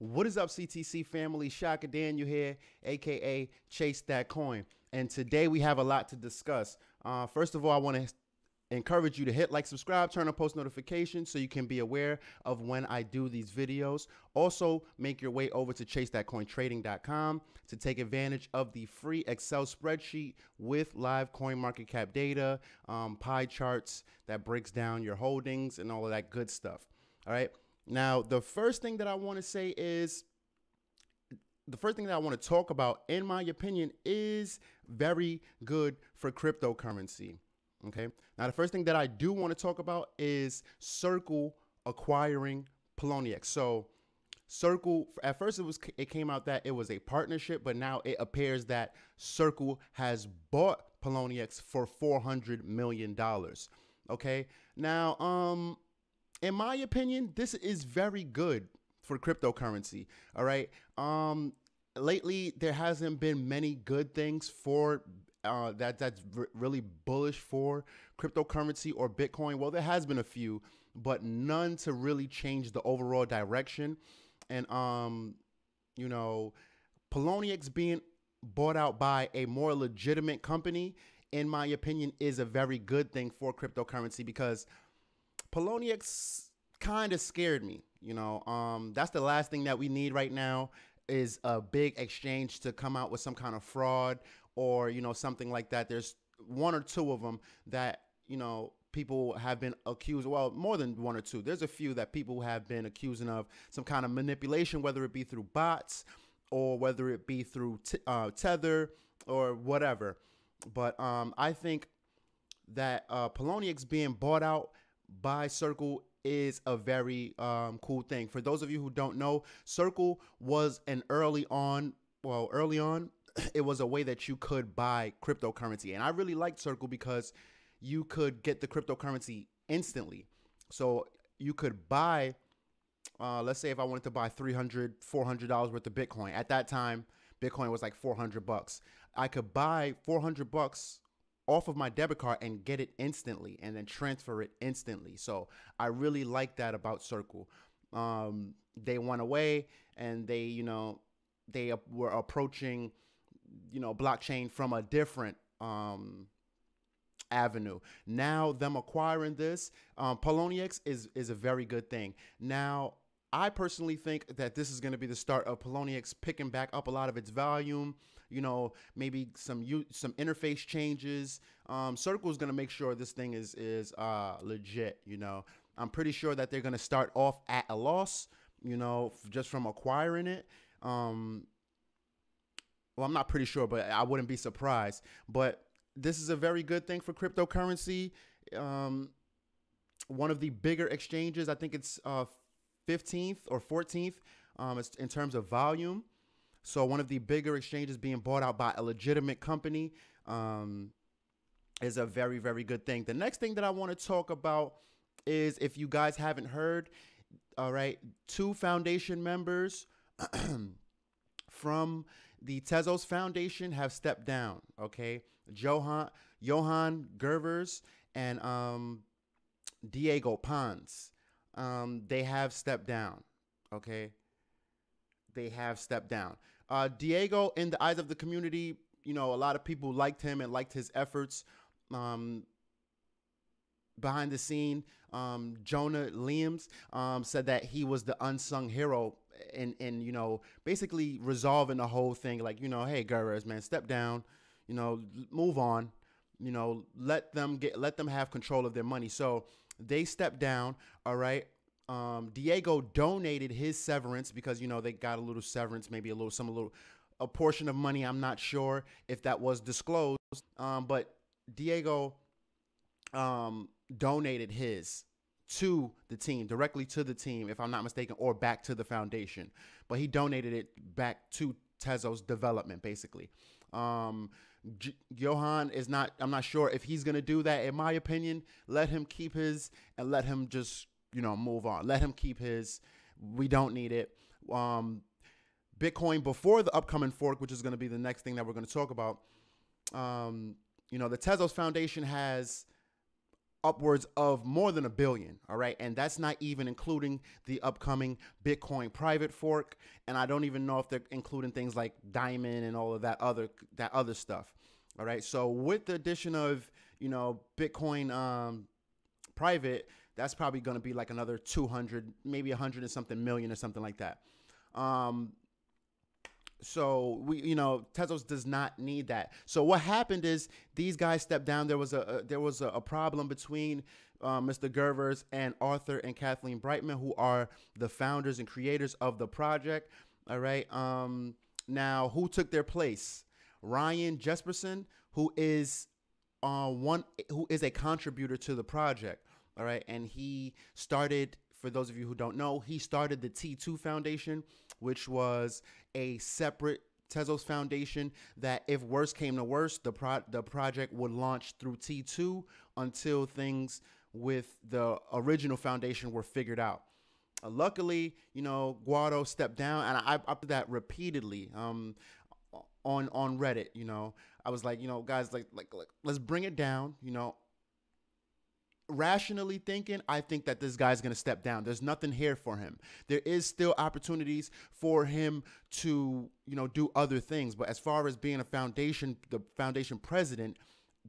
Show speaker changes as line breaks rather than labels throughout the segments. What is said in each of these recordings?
What is up, CTC family? Shaka Daniel here, aka Chase That Coin. And today we have a lot to discuss. First of all, I want to encourage you to hit like, subscribe, turn on post notifications so you can be aware of when I do these videos. Also, make your way over to ChaseThatCoinTrading.com to take advantage of the free Excel spreadsheet with live coin market cap data, pie charts that breaks down your holdings and all of that good stuff. All right. Now, the first thing that I want to say is, the first thing that I want to talk about, in my opinion, is very good for cryptocurrency. Okay. Now, the first thing that I do want to talk about is Circle acquiring Poloniex. So Circle, at first it came out that it was a partnership, but now it appears that Circle has bought Poloniex for $400 million. Okay. Now, in my opinion, this is very good for cryptocurrency. All right. Lately, there hasn't been many good things for that's really bullish for cryptocurrency or Bitcoin. Well, there has been a few, but none to really change the overall direction. And you know, Poloniex being bought out by a more legitimate company, in my opinion, is a very good thing for cryptocurrency, because Poloniex kind of scared me. You know, that's the last thing that we need right now, is a big exchange to come out with some kind of fraud or, you know, something like that. There's one or two of them that, you know, people have been accused. Well, more than one or two. There's a few that people have been accusing of some kind of manipulation, whether it be through bots or whether it be through Tether or whatever. But I think that Poloniex being bought out by Circle is a very cool thing. For those of you who don't know, Circle was an early on, it was a way that you could buy cryptocurrency. And I really liked Circle because you could get the cryptocurrency instantly. So you could buy, let's say if I wanted to buy $300, $400 worth of Bitcoin. At that time, Bitcoin was like 400 bucks. I could buy 400 bucks off of my debit card and get it instantly and then transfer it instantly. So I really like that about Circle. They went away and they, you know, they were approaching, you know, blockchain from a different avenue. Now them acquiring this, Poloniex is a very good thing. Now, I personally think that this is going to be the start of Poloniex picking back up a lot of its volume. You know, maybe some interface changes. Circle is going to make sure this thing is legit. You know, I'm pretty sure that they're going to start off at a loss, you know, just from acquiring it. Well, I'm not pretty sure, but I wouldn't be surprised. But this is a very good thing for cryptocurrency. One of the bigger exchanges, I think it's 15th or 14th in terms of volume. So one of the bigger exchanges being bought out by a legitimate company is a very, very good thing. The next thing that I want to talk about is, if you guys haven't heard, all right, 2 foundation members from the Tezos Foundation have stepped down. Okay, Johan Gervers and Diego Pons. They have stepped down. Okay, they have stepped down. Diego, in the eyes of the community, you know, a lot of people liked him and liked his efforts. Behind the scene, Jonah Liams said that he was the unsung hero in you know, basically resolving the whole thing. Like, you know, hey, Gervers, man, step down, you know, move on, you know, let them have control of their money. So they stepped down. All right. Diego donated his severance because, you know, they got a little severance, maybe a portion of money. I'm not sure if that was disclosed. But Diego donated his to the team, directly to the team, if I'm not mistaken, or back to the foundation. But he donated it back to Tezos development, basically. Johan is not, I'm not sure if he's going to do that. In my opinion, let him keep his and let him just, you know, move on. Let him keep his. We don't need it. Bitcoin before the upcoming fork, which is going to be the next thing that we're going to talk about. You know, the Tezos Foundation has upwards of more than $1 billion. All right. And that's not even including the upcoming Bitcoin private fork. And I don't even know if they're including things like Diamond and all of that other stuff. All right. So with the addition of, Bitcoin private, that's probably going to be like another 200, maybe 100 and something million or something like that. So Tezos does not need that. So what happened is these guys stepped down. There was a problem between Mr. Gervers and Arthur and Kathleen Brightman, who are the founders and creators of the project. All right. Now, who took their place? Ryan Jesperson, who is a contributor to the project. All right. And he started, for those of you who don't know, he started the T2 Foundation, which was a separate Tezos Foundation that, if worse came to worse, the project would launch through T2 until things with the original foundation were figured out. Luckily, Guado stepped down, and I did that repeatedly on Reddit. I was like, guys, like let's bring it down. Rationally thinking, I think that this guy's going to step down. There's nothing here for him. There is still opportunities for him to, do other things. But as far as being the foundation president,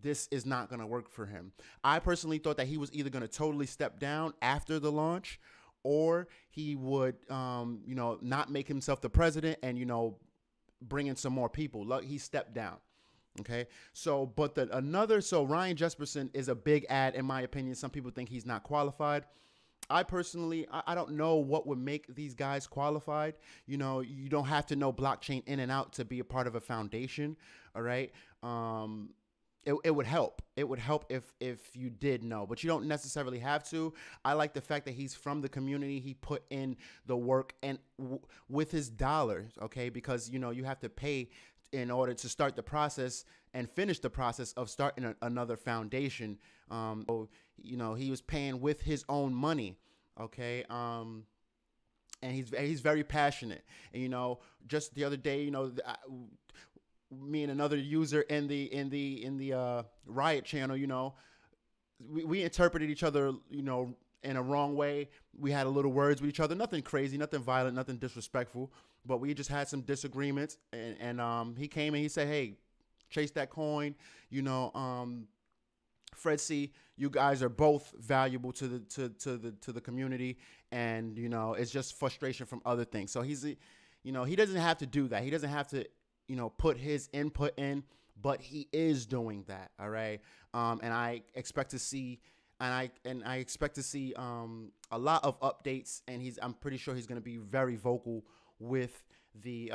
this is not going to work for him. I personally thought that he was either going to totally step down after the launch, or he would, not make himself the president and, bring in some more people. He stepped down. Okay, so Ryan Jesperson is a big ad, in my opinion. Some people think he's not qualified. I personally, I don't know what would make these guys qualified. You don't have to know blockchain in and out to be a part of a foundation. All right. It would help. It would help if you did know, but you don't necessarily have to. I like the fact that he's from the community. He put in the work and with his dollars. Okay, because you have to pay in order to start the process and finish the process of starting another foundation. He was paying with his own money. Okay. And he's very passionate. And, just the other day, me and another user in the Riot channel, we interpreted each other, in a wrong way. We had a little words with each other, nothing crazy, nothing violent, nothing disrespectful, but we just had some disagreements. And he came and he said, "Hey, chase that coin. Fred C, you guys are both valuable to the community, and it's just frustration from other things." So he doesn't have to do that. He doesn't have to, put his input in, but he is doing that. All right. And I expect to see. I expect to see a lot of updates, and I'm pretty sure he's going to be very vocal with the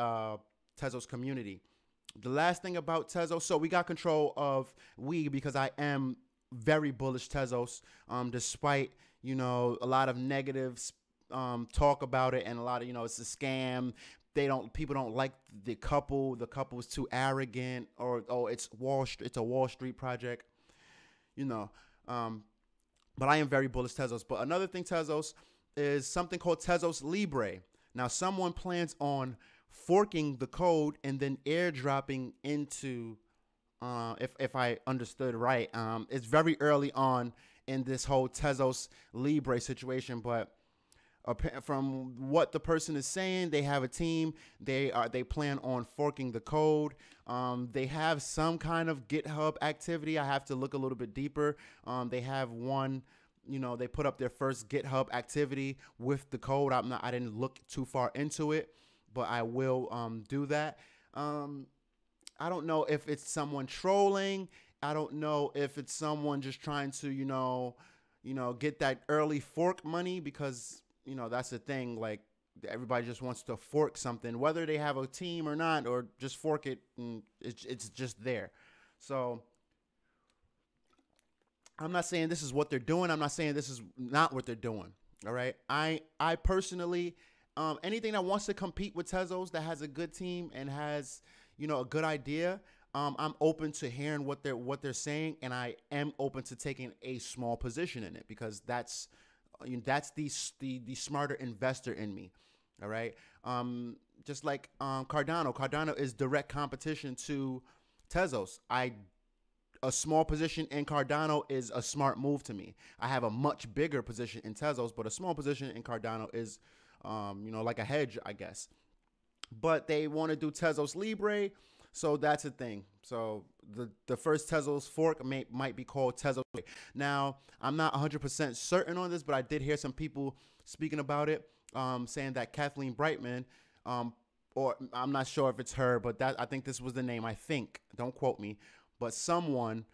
Tezos community. The last thing about Tezos, so we got control of because I am very bullish Tezos, despite a lot of negatives talk about it, and a lot of it's a scam. People don't like the couple. The couple is too arrogant, or it's a Wall Street project, But I am very bullish Tezos. But another thing, Tezos, is something called Tezos Libre. Now, someone plans on forking the code and then airdropping into, if I understood right, it's very early on in this whole Tezos Libre situation. But from what the person is saying, they have a team. They plan on forking the code. They have some kind of GitHub activity. I have to look a little bit deeper. They have one, they put up their first GitHub activity with the code. I didn't look too far into it, but I will do that. I don't know if it's someone trolling. I don't know if it's someone just trying to, get that early fork money, because that's the thing. Like, everybody just wants to fork something, whether they have a team or not, or just fork it, and it's just there. So I'm not saying this is what they're doing. I'm not saying this is not what they're doing. All right. I personally, anything that wants to compete with Tezos, that has a good team and has, a good idea, I'm open to hearing what they're saying, and I am open to taking a small position in it, because that's the smarter investor in me. All right. Just like Cardano. Cardano is direct competition to Tezos. a small position in Cardano is a smart move to me. I have a much bigger position in Tezos, but a small position in Cardano is, like a hedge, I guess. But they want to do Tezos Libre, so that's a thing. So the first Tezos fork might be called Tezos Libre. Now, I'm not 100% certain on this, but I did hear some people speaking about it, saying that Kathleen Brightman, or I'm not sure if it's her, but I think this was the name. I think, don't quote me, but someone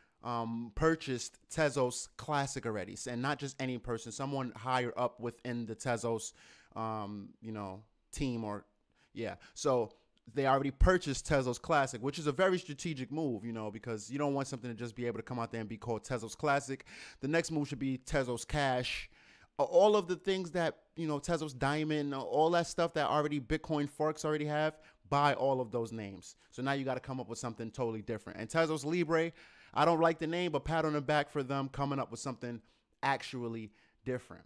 purchased Tezos Classic already, and not just any person, someone higher up within the Tezos, team, or yeah. So they already purchased Tezos Classic, which is a very strategic move, because you don't want something to just be able to come out there and be called Tezos Classic. The next move should be Tezos Cash. All of the things that, Tezos Diamond, all that stuff that already Bitcoin forks already have, buy all of those names. So now you got to come up with something totally different. And Tezos Libre, I don't like the name, but pat on the back for them coming up with something actually different.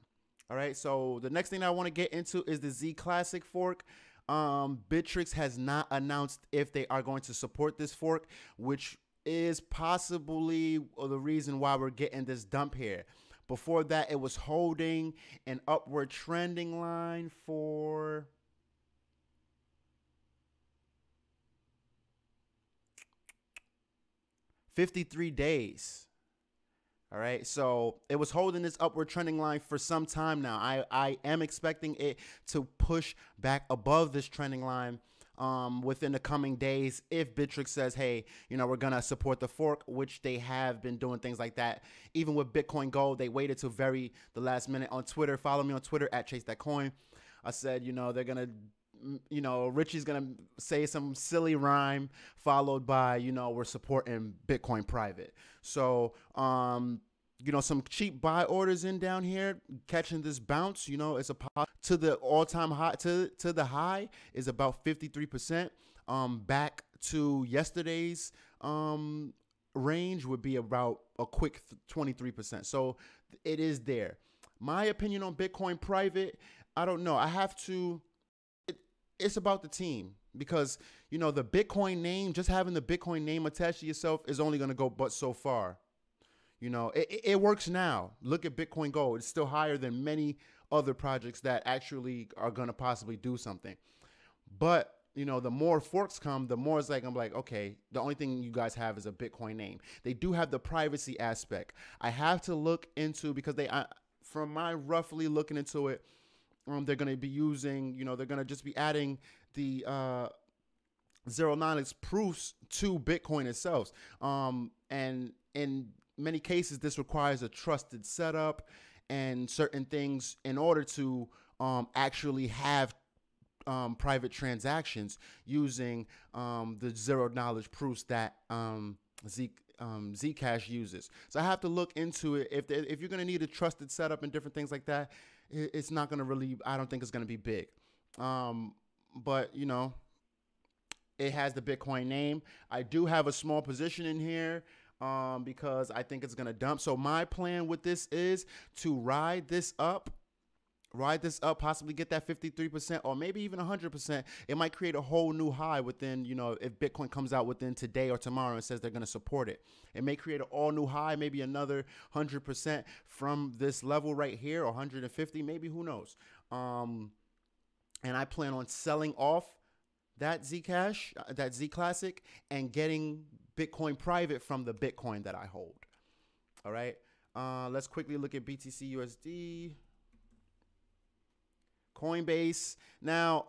All right, so the next thing I want to get into is the Z Classic fork. Bittrex has not announced if they are going to support this fork, which is possibly the reason why we're getting this dump here. Before that, it was holding an upward trending line for 53 days. All right, so it was holding this upward trending line for some time now. I am expecting it to push back above this trending line within the coming days if Bittrex says, hey, we're going to support the fork, which they have been doing things like that. Even with Bitcoin Gold, they waited till the last minute. On Twitter, follow me on Twitter at ChaseThatCoin. I said, they're going to, Richie's going to say some silly rhyme followed by, we're supporting Bitcoin private. So, some cheap buy orders in down here, catching this bounce, it's to the all-time high, to the high is about 53%. Back to yesterday's range would be about a quick 23%. So it is there. My opinion on Bitcoin private, I don't know. It's about the team, because, the Bitcoin name, just having the Bitcoin name attached to yourself is only going to go but so far. It works now. Look at Bitcoin Gold. It's still higher than many other projects that actually are going to possibly do something. But, the more forks come, the more it's like, I'm like, okay, the only thing you guys have is a Bitcoin name. They do have the privacy aspect. I have to look into, because from my roughly looking into it, they're going to be using, they're going to just be adding the zero knowledge proofs to Bitcoin itself. And in many cases, this requires a trusted setup and certain things in order to actually have private transactions using the zero knowledge proofs that Zcash uses. So I have to look into it. If you're going to need a trusted setup and different things like that, it's not going to really, I don't think it's going to be big. But, it has the Bitcoin name. I do have a small position in here because I think it's going to dump. So my plan with this is to ride this up, possibly get that 53% or maybe even 100%. It might create a whole new high within, if Bitcoin comes out within today or tomorrow and says they're going to support it. It may create an all new high, maybe another 100% from this level right here, or 150, maybe, who knows. And I plan on selling off that Zcash, that Z Classic, and getting Bitcoin private from the Bitcoin that I hold. All right. Let's quickly look at BTC USD. Coinbase. Now,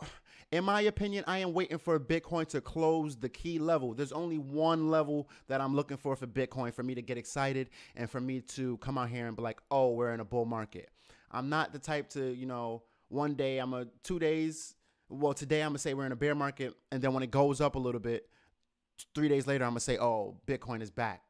in my opinion, I am waiting for Bitcoin to close the key level. There's only one level that I'm looking for Bitcoin for me to get excited and for me to come out here and be like, oh, we're in a bull market. I'm not the type to, one day 2 days. Well, today I'm going to say we're in a bear market. And then when it goes up a little bit, 3 days later, I'm going to say, oh, Bitcoin is back.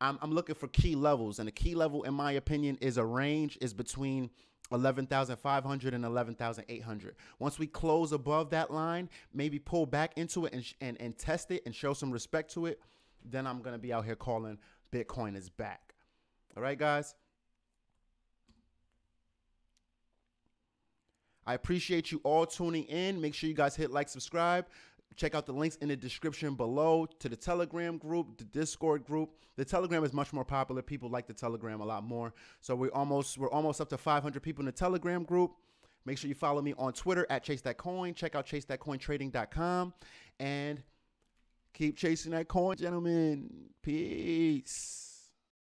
I'm looking for key levels. And the key level, in my opinion, is a range is between 11,500 and 11,800. Once we close above that line, maybe pull back into it and test it and show some respect to it, then I'm going to be out here calling Bitcoin is back. All right, guys. I appreciate you all tuning in. Make sure you guys hit like, subscribe. Check out the links in the description below to the Telegram group, the Discord group. The Telegram is much more popular. People like the Telegram a lot more. So we're almost up to 500 people in the Telegram group. Make sure you follow me on Twitter at ChaseThatCoin. Check out ChaseThatCoinTrading.com and keep chasing that coin, gentlemen. Peace.